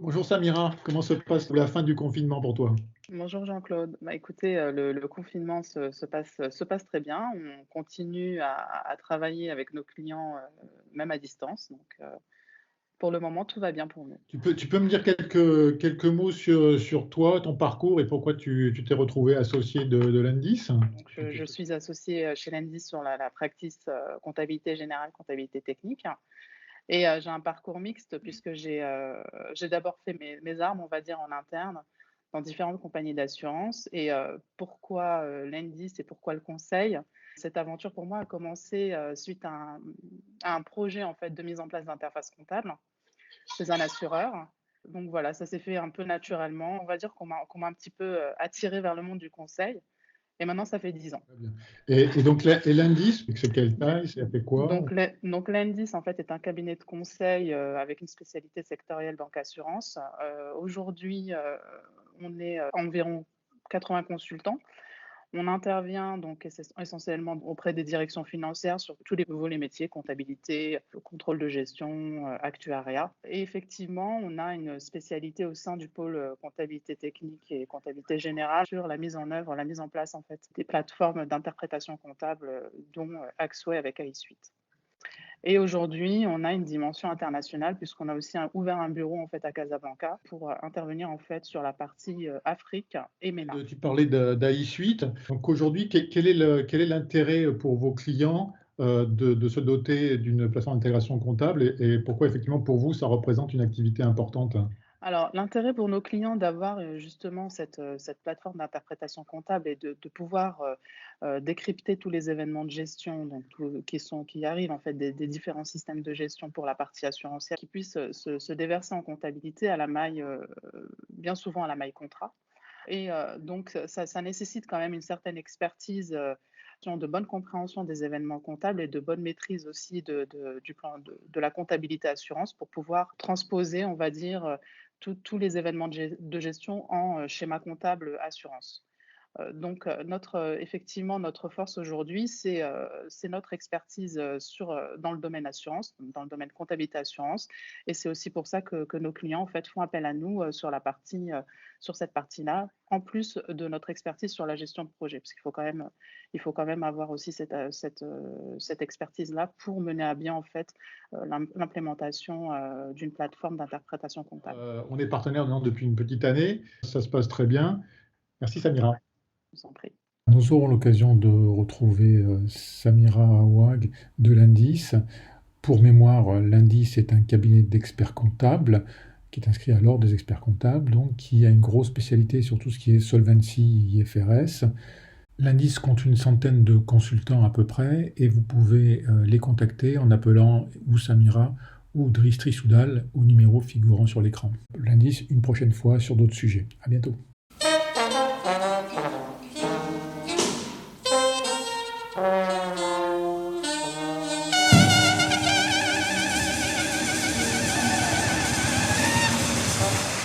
Bonjour Samira, comment se passe la fin du confinement pour toi? Bonjour Jean-Claude. Bah, écoutez, le confinement se passe très bien. On continue à travailler avec nos clients, même à distance. Donc, pour le moment, tout va bien pour nous. Tu peux me dire quelques mots sur toi, ton parcours et pourquoi tu t'es retrouvé associé de l'Indis? Donc, je suis associée, chez Lendlease sur la practice, comptabilité générale, comptabilité technique et j'ai un parcours mixte puisque j'ai d'abord fait mes armes, on va dire, en interne dans différentes compagnies d'assurance et pourquoi, Lendlease et pourquoi le conseil? Cette aventure pour moi a commencé, suite à un projet en fait de mise en place d'interface comptable chez un assureur. Donc voilà, ça s'est fait un peu naturellement. On va dire qu'on m'a un petit peu, attirée vers le monde du conseil et maintenant ça fait 10 ans. Très bien. Et donc l'Indis, c'est quelle taille? Ça fait quoi? Donc Lendis, en fait, est un cabinet de conseil, avec une spécialité sectorielle banque assurance. Aujourd'hui, on est, environ 80 consultants. On intervient donc essentiellement auprès des directions financières sur tous les volets métiers, comptabilité, contrôle de gestion, actuariat. Et effectivement, on a une spécialité au sein du pôle, comptabilité technique et comptabilité générale sur la mise en œuvre, la mise en place en fait des plateformes d'interprétation comptable, dont, Axway avec iSuite. Et aujourd'hui, on a une dimension internationale puisqu'on a aussi ouvert un bureau en fait à Casablanca pour, intervenir en fait sur la partie, Afrique et MENA. Tu parlais d'AI Suite. Donc aujourd'hui, quel est l'intérêt pour vos clients de se doter d'une plateforme d'intégration comptable et pourquoi effectivement pour vous ça représente une activité importante? Alors, l'intérêt pour nos clients d'avoir, justement cette plateforme d'interprétation comptable et de pouvoir, décrypter tous les événements de gestion donc qui arrivent en fait des différents systèmes de gestion pour la partie assurantielle, qui puissent, se déverser en comptabilité à la maille, bien souvent à la maille contrat et donc ça nécessite quand même une certaine expertise, de bonne compréhension des événements comptables et de bonne maîtrise aussi du plan de la comptabilité assurance pour pouvoir transposer, on va dire, tous les événements de gestion en, schéma comptable, assurance. Donc effectivement, notre force aujourd'hui, c'est notre expertise, dans le domaine assurance, dans le domaine comptabilité assurance et c'est aussi pour ça que nos clients, en fait, font appel à nous, sur cette partie-là, en plus de notre expertise sur la gestion de projet. Parce qu'il faut quand même avoir aussi cette expertise-là pour mener à bien, en fait, l'implémentation, d'une plateforme d'interprétation comptable. On est partenaire maintenant depuis une petite année, ça se passe très bien. Merci Samira. Je vous en prie. Nous aurons l'occasion de retrouver Samira Awag de l'Indis. Pour mémoire, l'Indis est un cabinet d'experts comptables qui est inscrit à l'ordre des experts comptables, donc qui a une grosse spécialité sur tout ce qui est Solvency, IFRS. L'Indis compte une centaine de consultants à peu près et vous pouvez les contacter en appelant ou Samira ou Driss Soudal au numéro figurant sur l'écran. L'Indis une prochaine fois sur d'autres sujets. À bientôt.